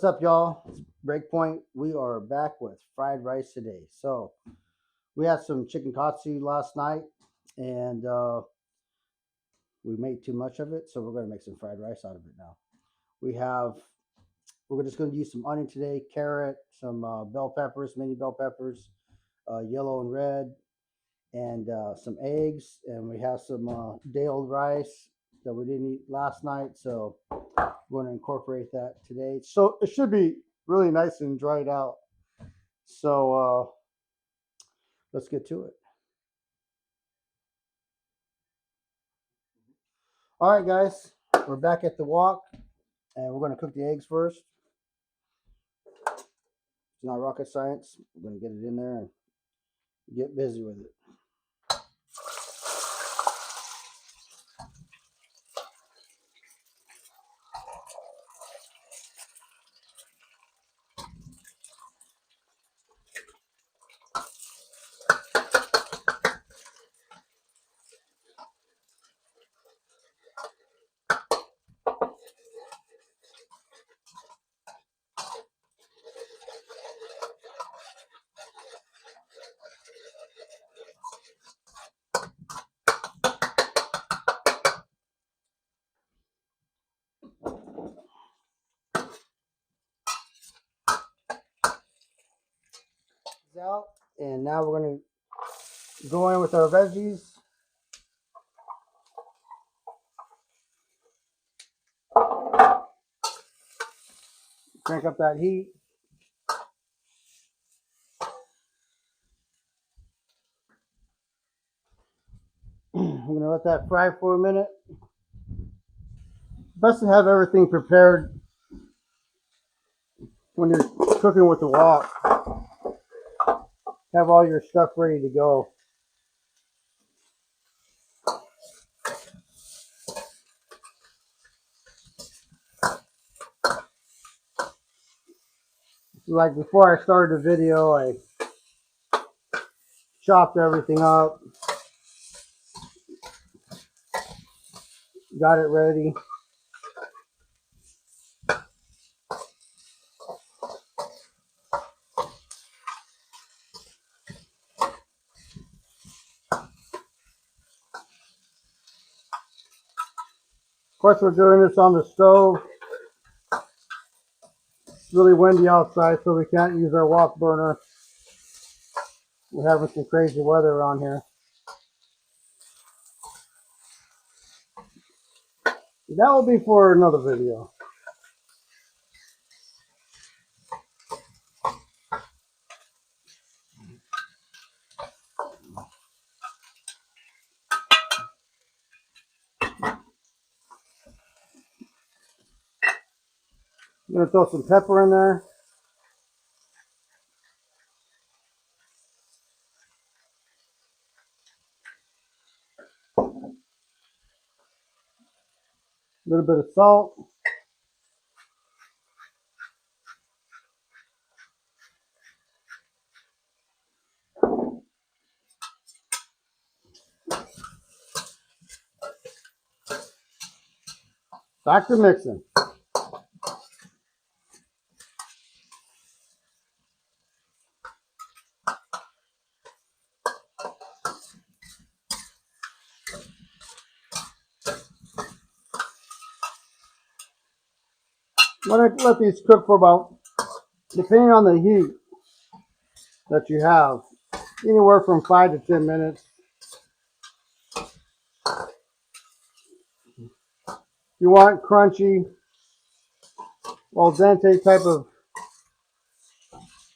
What's up, y'all? Breakpoint. We are back with fried rice today. So we had some chicken katsu last night, and we made too much of it, so we're going to make some fried rice out of it now. We're just going to use some onion today, carrot, some bell peppers, mini bell peppers, yellow and red, and some eggs, and we have some day-old rice that we didn't eat last night, so we're going to incorporate that today. So it should be really nice and dried out. So let's get to it. All right, guys, we're back at the wok, and we're going to cook the eggs first. It's not rocket science. We're going to get it in there and get busy with it. Out, and now we're going to go in with our veggies. Crank up that heat. I'm going to let that fry for a minute. Best to have everything prepared when you're cooking with the wok. Have all your stuff ready to go. Like before I started the video, I chopped everything up, got it ready. Of course, we're doing this on the stove. It's really windy outside, so we can't use our wok burner. We're having some crazy weather around here. That will be for another video. I'm going to throw some pepper in there. A little bit of salt. Back to mixing. I'm going to let these cook for about, depending on the heat that you have, anywhere from 5 to 10 minutes. If you want crunchy, al dente type of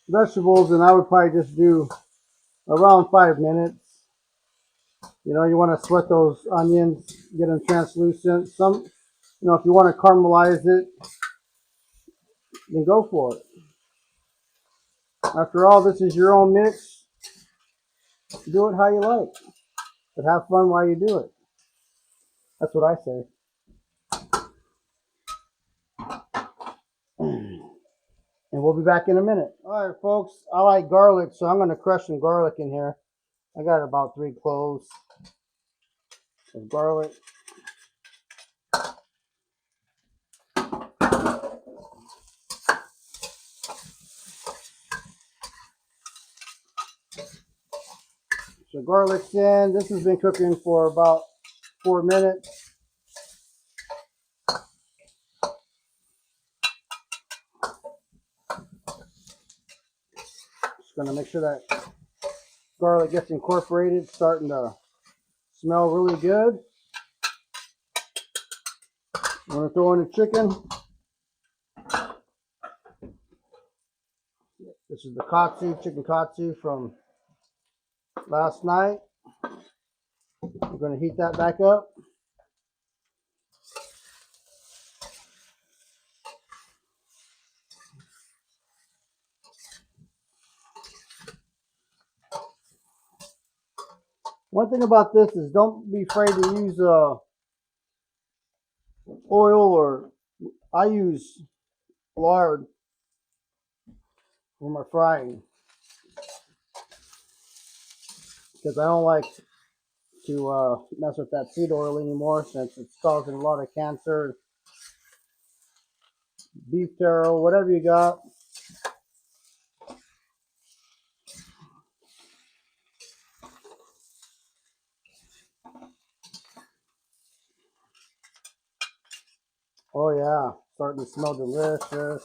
vegetables, then I would probably just do around 5 minutes. You know, you want to sweat those onions, get them translucent. Some, you know, if you want to caramelize it, then go for it. After all, this is your own mix. Do it how you like, but have fun while you do it. That's what I say. And we'll be back in a minute. All right, folks, I like garlic, so I'm going to crush some garlic in here. I got about 3 cloves of garlic. So garlic's in. This has been cooking for about 4 minutes. Just going to make sure that garlic gets incorporated. It's starting to smell really good. I'm going to throw in the chicken. This is the katsu, chicken katsu from last night. We're going to heat that back up. One thing about this is don't be afraid to use oil, or I use lard for my frying because I don't like to mess with that seed oil anymore since it's causing a lot of cancer, beef taro, whatever you got. Oh yeah, starting to smell delicious.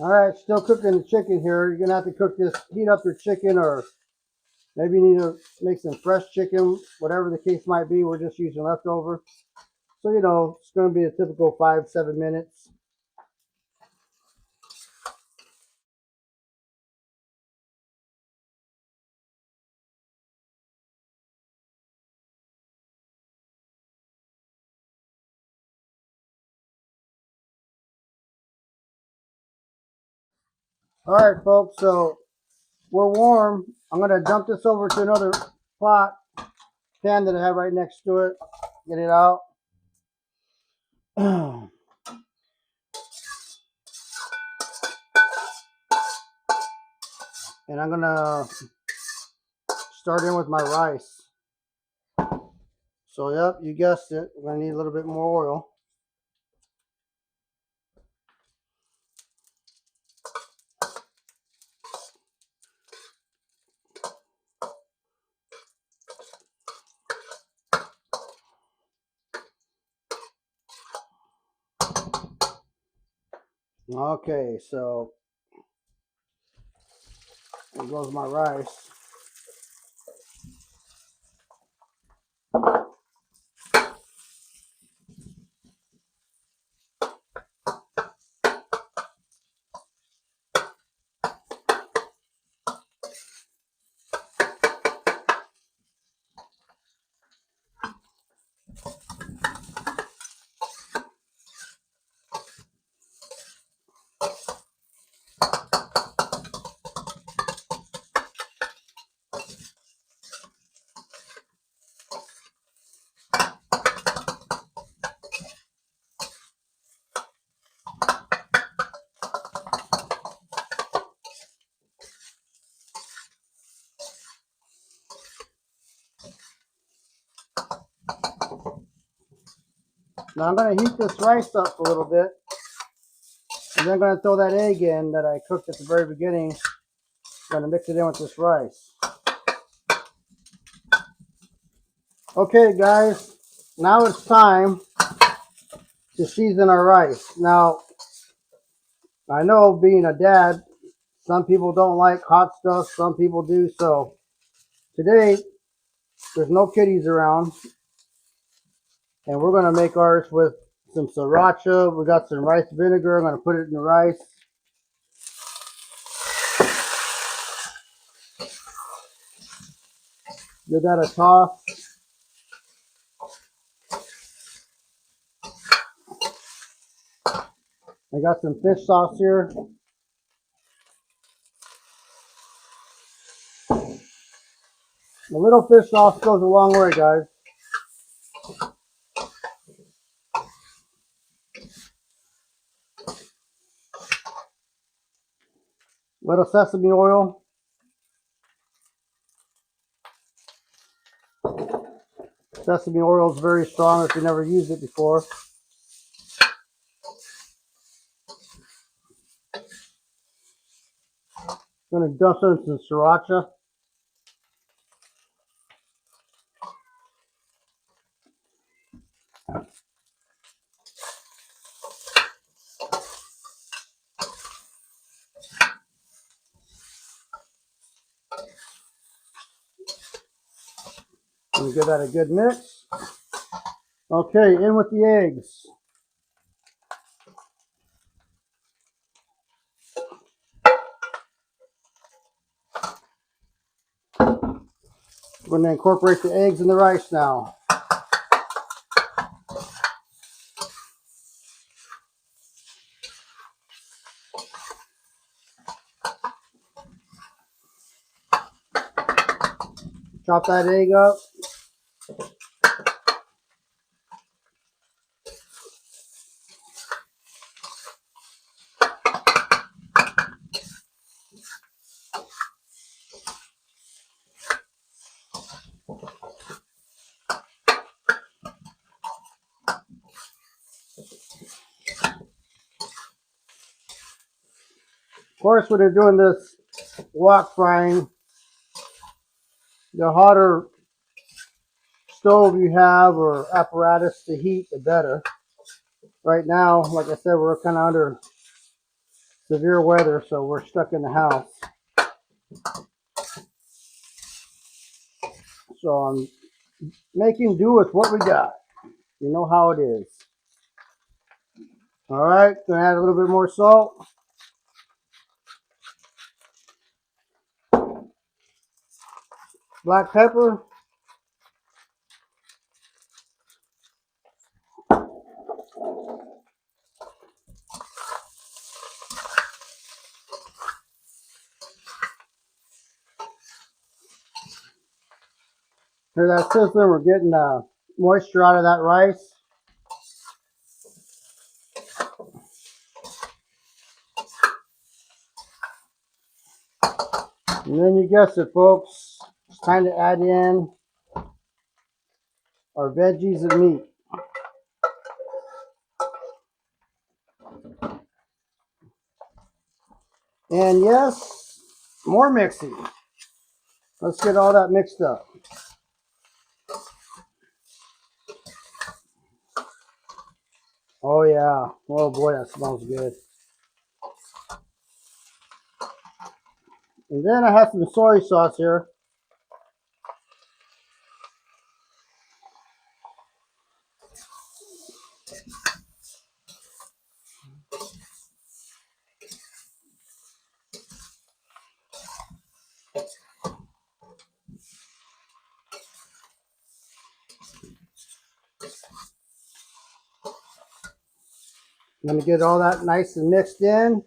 All right, still cooking the chicken here. You're gonna have to cook this, heat up your chicken, or maybe you need to make some fresh chicken, whatever the case might be. We're just using leftover. So, you know, it's gonna be a typical 5-7 minutes. All right, folks, so we're warm. I'm gonna dump this over to another pot, pan that I have right next to it. Get it out. And I'm gonna start in with my rice. So, yep, you guessed it. We're gonna need a little bit more oil. Okay, so there goes my rice. Now I'm gonna heat this rice up a little bit, and then I'm gonna throw that egg in that I cooked at the very beginning. I'm gonna mix it in with this rice. Okay, guys, now it's time to season our rice. Now, I know being a dad, some people don't like hot stuff, some people do. So today, there's no kiddies around, and we're gonna make ours with some sriracha. We got some rice vinegar. I'm gonna put it in the rice. Give that a toss. I got some fish sauce here. A little fish sauce goes a long way, guys. little sesame oil. Sesame oil is very strong if you never used it before. I'm going to dust in some sriracha. And give that a good mix. Okay, in with the eggs. We're going to incorporate the eggs in the rice now. Chop that egg up. Of course, when you're doing this wok frying, the hotter stove you have or apparatus to heat, the better. Right now, like I said, we're kind of under severe weather, so we're stuck in the house. So I'm making do with what we got. You know how it is. All right, gonna add a little bit more salt. Black pepper. Hear that sizzling? We're getting moisture out of that rice. And then you guessed it, folks. It's time to add in our veggies and meat. And yes, more mixing. Let's get all that mixed up. Oh yeah. Oh boy, that smells good. And then I have some soy sauce here. I'm going to get all that nice and mixed in.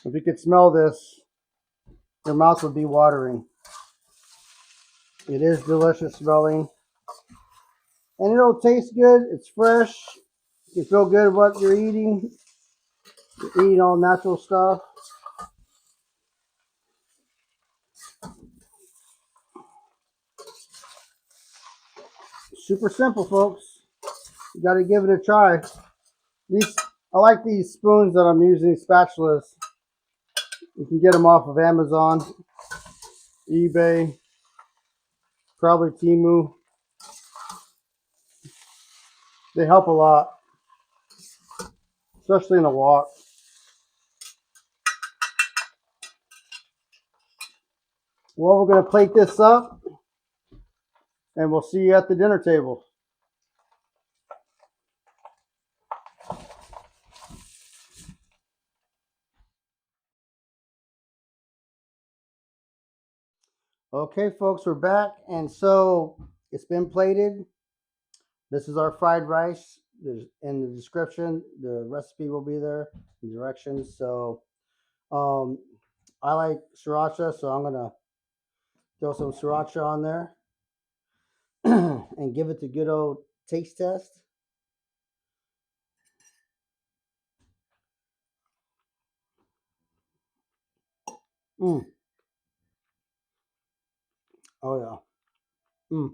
If you could smell this, your mouth would be watering. It is delicious smelling. And it'll taste good. It's fresh. You feel good what you're eating. You're eating all natural stuff. Super simple, folks. You got to give it a try. I like these spoons that I'm using, spatulas. You can get them off of Amazon, eBay, probably Temu. They help a lot, especially in a wok. Well, we're going to plate this up, and we'll see you at the dinner table. Okay, folks, we're back, and so it's been plated. This is our fried rice. There's in the description, the recipe will be there, the directions. So I like sriracha, so I'm gonna throw some sriracha on there and give it the good old taste test. Mm. Oh yeah. Mm.